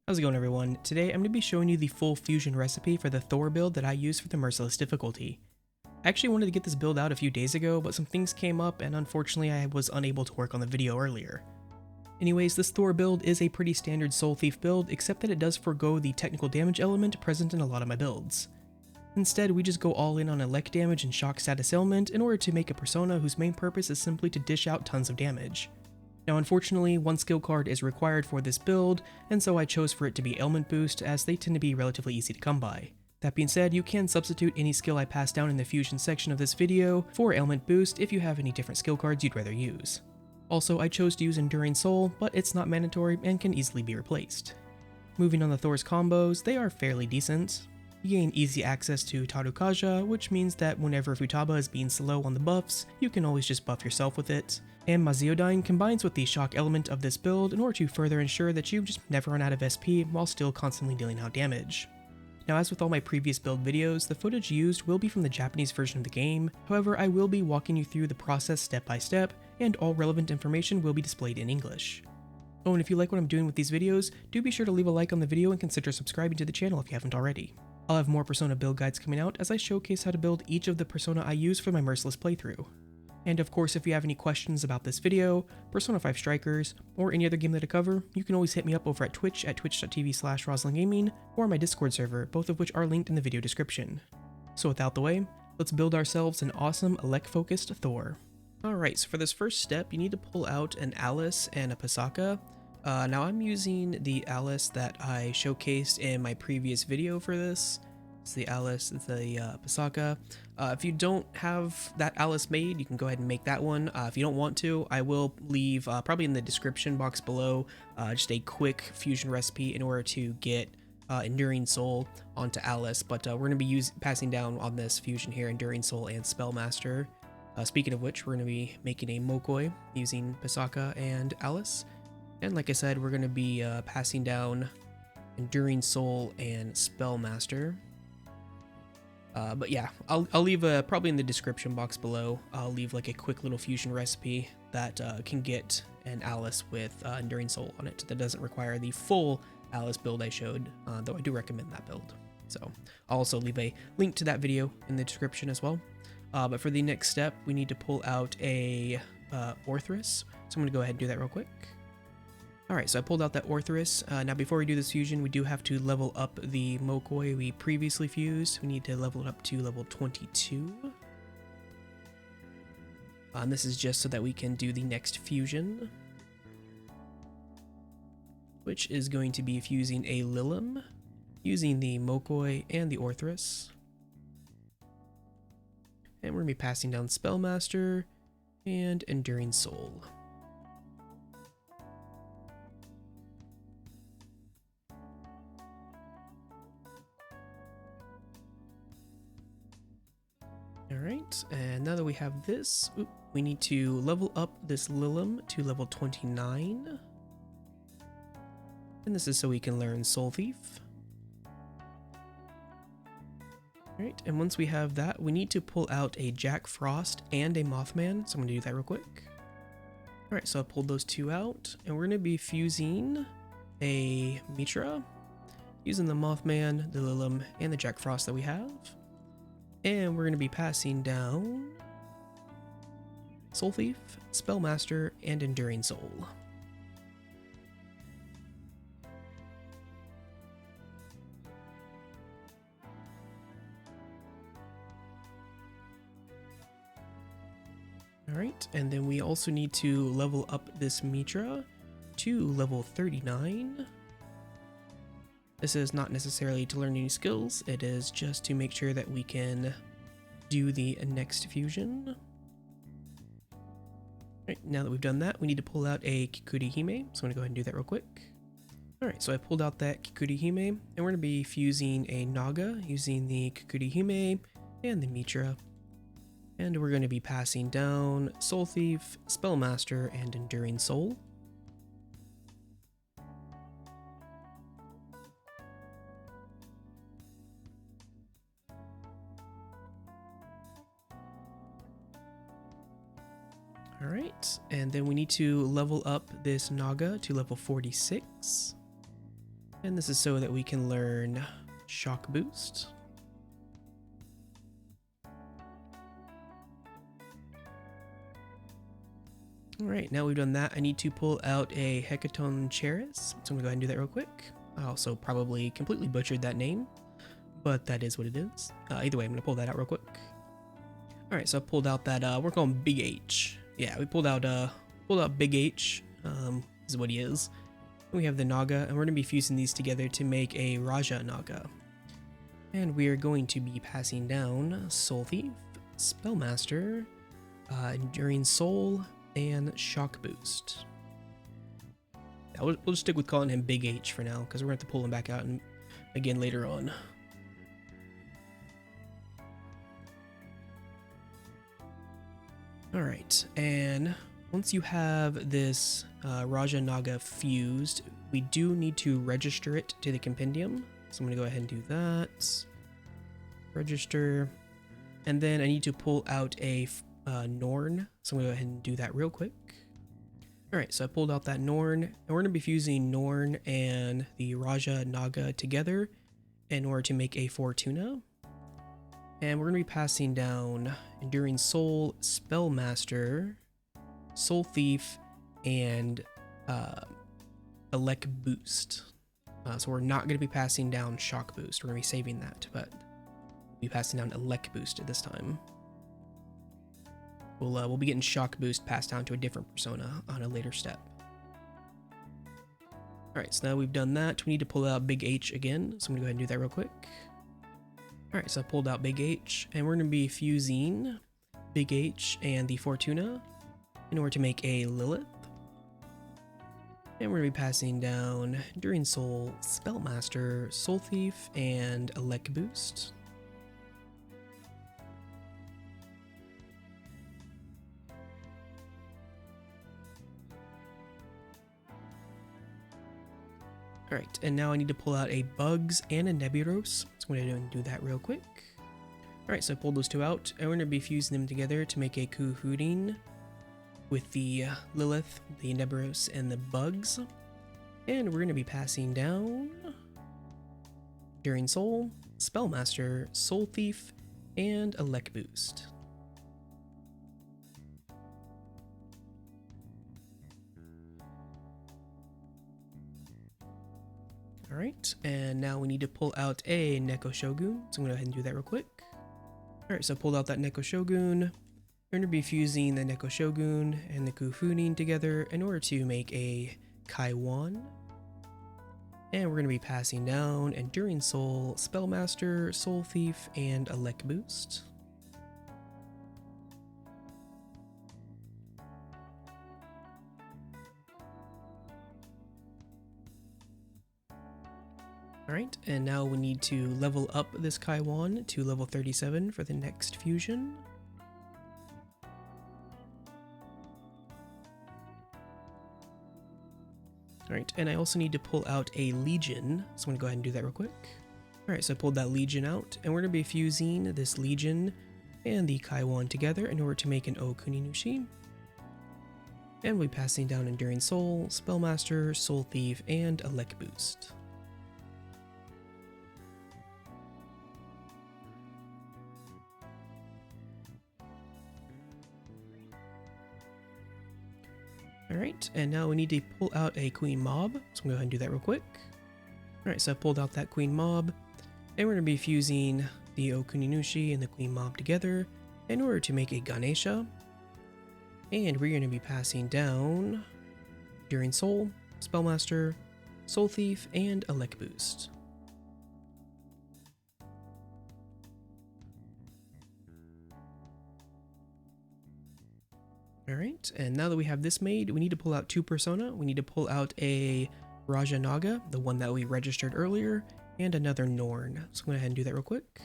How's it going, everyone? Today I'm going to be showing you the full fusion recipe for the Thor build that I use for the Merciless difficulty. I actually wanted to get this build out a few days ago, but some things came up and unfortunately I was unable to work on the video earlier. Anyways, this Thor build is a pretty standard Soul Thief build, except that it does forego the technical damage element present in a lot of my builds. Instead, we just go all in on Elec damage and shock status ailment in order to make a persona whose main purpose is simply to dish out tons of damage. Now unfortunately, one skill card is required for this build, and so I chose for it to be Ailment Boost, as they tend to be relatively easy to come by. That being said, you can substitute any skill I pass down in the fusion section of this video for Ailment Boost if you have any different skill cards you'd rather use. Also, I chose to use Enduring Soul, but it's not mandatory and can easily be replaced. Moving on to Thor's combos, they are fairly decent. You gain easy access to Tarukaja, which means that whenever Futaba is being slow on the buffs, you can always just buff yourself with it. And Maziodyne combines with the shock element of this build in order to further ensure that you just never run out of SP while still constantly dealing out damage. Now, as with all my previous build videos, the footage used will be from the Japanese version of the game, however I will be walking you through the process step by step, and all relevant information will be displayed in English. Oh, and if you like what I'm doing with these videos, do be sure to leave a like on the video and consider subscribing to the channel if you haven't already. I'll have more Persona build guides coming out as I showcase how to build each of the Persona I use for my Merciless playthrough. And of course, if you have any questions about this video, Persona 5 Strikers, or any other game that I cover, you can always hit me up over at Twitch at twitch.tv/RoslinGaming, or my Discord server, both of which are linked in the video description. So without the way, let's build ourselves an awesome Elec-focused Thor. Alright, so for this first step, you need to pull out an Alice and a Pasaka. Now I'm using the Alice that I showcased in my previous video for this. It's the Alice, the Pasaka. If you don't have that Alice made, you can go ahead and make that one. If you don't want to, I will leave probably in the description box below just a quick fusion recipe in order to get Enduring Soul onto Alice. But we're going to be passing down on this fusion here Enduring Soul and Spellmaster. Speaking of which, we're going to be making a Mokoi using Pasaka and Alice. And like I said, we're going to be passing down Enduring Soul and Spellmaster. But yeah, I'll leave probably in the description box below, I'll leave like a quick little fusion recipe that can get an Alice with Enduring Soul on it that doesn't require the full Alice build I showed, though I do recommend that build. So I'll also leave a link to that video in the description as well. But for the next step, we need to pull out a Orthrus. So I'm going to go ahead and do that real quick. Alright, so I pulled out that Orthrus. Now before we do this fusion, we do have to level up the Mokoi we previously fused. We need to level it up to level 22. And this is just so that we can do the next fusion, which is going to be fusing a Lilith using the Mokoi and the Orthrus. And we're going to be passing down Spellmaster and Enduring Soul. Alright, and now that we have this, we need to level up this Lilith to level 29. And this is so we can learn Soul Thief. Alright, and once we have that, we need to pull out a Jack Frost and a Mothman, so I'm going to do that real quick. Alright, so I pulled those two out, and we're going to be fusing a Mitra, using the Mothman, the Lilith, and the Jack Frost that we have. And we're going to be passing down Soul Thief, Spellmaster, and Enduring Soul. Alright, and then we also need to level up this Mitra to level 39. This is not necessarily to learn any skills, it is just to make sure that we can do the next fusion. Alright, now that we've done that, we need to pull out a Kikuri Hime, so I'm going to go ahead and do that real quick. Alright, so I pulled out that Kikuri Hime, and we're going to be fusing a Naga using the Kikuri Hime and the Mitra. And we're going to be passing down Soul Thief, Spellmaster, and Enduring Soul. Alright, and then we need to level up this Naga to level 46. And this is so that we can learn Shock Boost. Alright, now we've done that, I need to pull out a Hecaton Cheris, so I'm gonna go ahead and do that real quick. I also probably completely butchered that name, but that is what it is. Either way, I'm gonna pull that out real quick. Alright, so I pulled out that, we're calling Big H. Yeah, we pulled out Big H, is what he is. And we have the Naga, and we're gonna be fusing these together to make a Raja Naga. And we are going to be passing down Soul Thief, Spellmaster, Enduring Soul, and Shock Boost. Yeah, we'll just stick with calling him Big H for now, because we're going to have to pull him back out again later on. Alright, and once you have this Raja Naga fused, we do need to register it to the compendium. So I'm going to go ahead and do that. Register. And then I need to pull out a Norn, so I'm going to go ahead and do that real quick. Alright, so I pulled out that Norn, and we're going to be fusing Norn and the Raja Naga together in order to make a Fortuna. And we're going to be passing down Enduring Soul, Spellmaster, Soul Thief, and Elec Boost. So we're not going to be passing down Shock Boost, we're going to be saving that, but we'll be passing down Elec Boost at this time. We'll be getting Shock Boost passed down to a different persona on a later step. Alright, so now we've done that, we need to pull out Big H again, so I'm going to go ahead and do that real quick. Alright, so I pulled out Big H, and we're going to be fusing Big H and the Fortuna in order to make a Lilith. And we're going to be passing down Enduring Soul, Spellmaster, Soul Thief, and Elec Boost. Alright, and now I need to pull out a Bugs and a Nebiros, so I'm going to do that real quick. Alright, so I pulled those two out, and we're going to be fusing them together to make a Kuhudin with the Lilith, the Nebiros, and the Bugs. And we're going to be passing down Enduring Soul, Spellmaster, Soul Thief, and Elec Boost. Alright, and now we need to pull out a Neko Shogun, so I'm going to go ahead and do that real quick. Alright, so I pulled out that Neko Shogun. We're going to be fusing the Neko Shogun and the Kufunin together in order to make a Kaiwan. And we're going to be passing down Enduring Soul, Spellmaster, Soul Thief, and Elec Boost. Alright, and now we need to level up this Kaiwan to level 37 for the next fusion. Alright, and I also need to pull out a Legion, so I'm going to go ahead and do that real quick. Alright, so I pulled that Legion out, and we're going to be fusing this Legion and the Kaiwan together in order to make an Okuninushi. And we'll be passing down Enduring Soul, Spellmaster, Soul Thief, and Elec Boost. Alright, and now we need to pull out a Queen Mob, so I'm going to go ahead and do that real quick. Alright, so I pulled out that Queen Mob, and we're going to be fusing the Okuninushi and the Queen Mob together in order to make a Ganesha. And we're going to be passing down Enduring Soul, Spellmaster, Soul Thief, and Elec boost. Alright, and now that we have this made, we need to pull out 2 Persona. We need to pull out a Raja Naga, the one that we registered earlier, and another Norn. So I'm going to go ahead and do that real quick.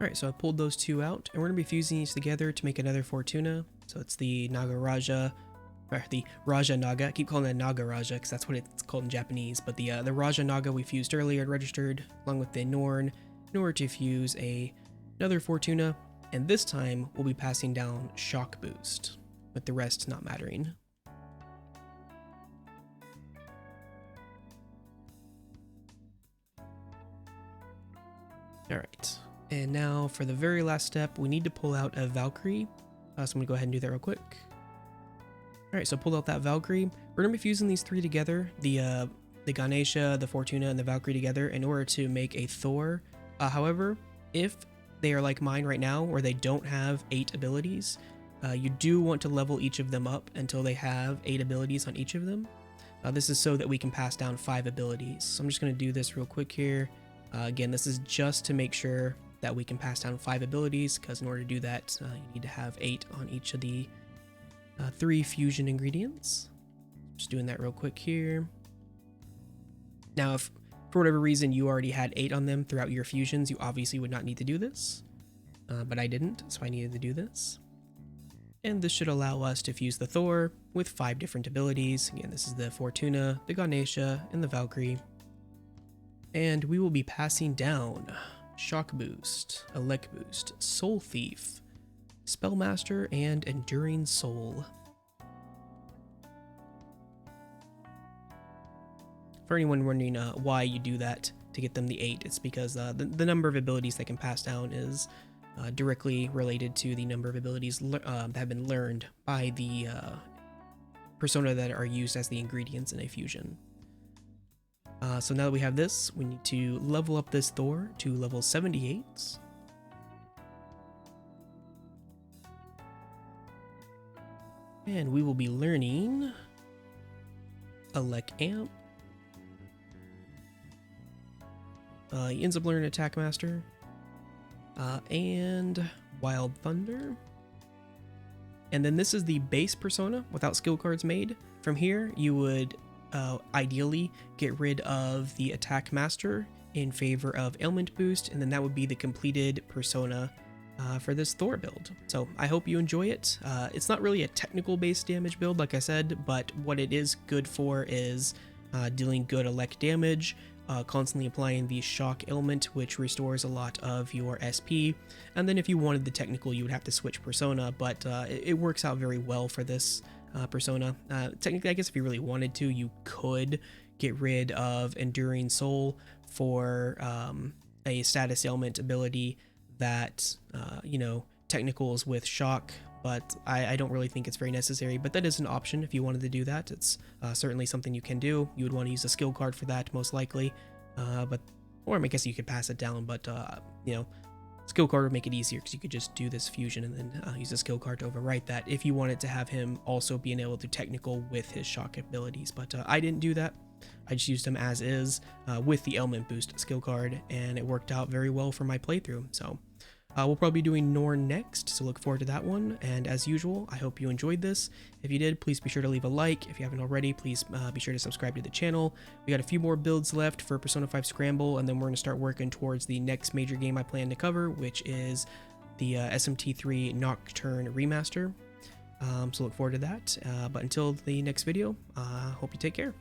Alright, so I pulled those 2 out, and we're going to be fusing these together to make another Fortuna. So it's the Naga Raja, or the Raja Naga. I keep calling it Naga Raja because that's what it's called in Japanese. But the Raja Naga we fused earlier and registered, along with the Norn, in order to fuse another Fortuna. And this time, we'll be passing down Shock Boost, with the rest not mattering. Alright, and now for the very last step, we need to pull out a Valkyrie. So I'm going to go ahead and do that real quick. Alright, so pull out that Valkyrie. We're going to be fusing these 3 together, the Ganesha, the Fortuna, and the Valkyrie together in order to make a Thor. However, if they are like mine right now, where they don't have 8 abilities, you do want to level each of them up until they have 8 abilities on each of them. This is so that we can pass down 5 abilities. So I'm just going to do this real quick here. Again, this is just to make sure that we can pass down 5 abilities, because in order to do that, you need to have 8 on each of the 3 fusion ingredients. Just doing that real quick here. Now, if for whatever reason you already had 8 on them throughout your fusions, you obviously would not need to do this. But I didn't, so I needed to do this. And this should allow us to fuse the Thor with 5 different abilities. Again, this is the Fortuna, the Ganesha, and the Valkyrie. And we will be passing down Shock Boost, Elec Boost, Soul Thief, Spellmaster, and Enduring Soul. For anyone wondering why you do that to get them the 8, it's because the number of abilities they can pass down is directly related to the number of abilities that have been learned by the persona that are used as the ingredients in a fusion. So now that we have this, we need to level up this Thor to level 78. And we will be learning Elec Amp. He ends up learning Attack Master. And Wild Thunder. And then this is the base persona without skill cards made. From here, you would ideally get rid of the Attack Master in favor of Ailment Boost, and then that would be the completed persona for this Thor build. So I hope you enjoy it. It's not really a technical based damage build, like I said, but what it is good for is dealing good Elec damage, constantly applying the shock ailment, which restores a lot of your SP. And then if you wanted the technical, you would have to switch persona, but it works out very well for this persona. Technically, I guess if you really wanted to, you could get rid of Enduring Soul for a status ailment ability that, technicals with shock, but I don't really think it's very necessary, but that is an option if you wanted to do that. It's certainly something you can do. You would want to use a skill card for that, most likely, or I guess you could pass it down, but, skill card would make it easier because you could just do this fusion and then use a skill card to overwrite that if you wanted to have him also being able to technical with his shock abilities, but I didn't do that. I just used him as is with the ailment boost skill card, and it worked out very well for my playthrough. So we'll probably be doing Norn next, so look forward to that one. And as usual, I hope you enjoyed this. If you did, please be sure to leave a like. If you haven't already, please be sure to subscribe to the channel. We got a few more builds left for Persona 5 Scramble, and then we're going to start working towards the next major game I plan to cover, which is the SMT3 Nocturne Remaster. So look forward to that. But until the next video, hope you take care.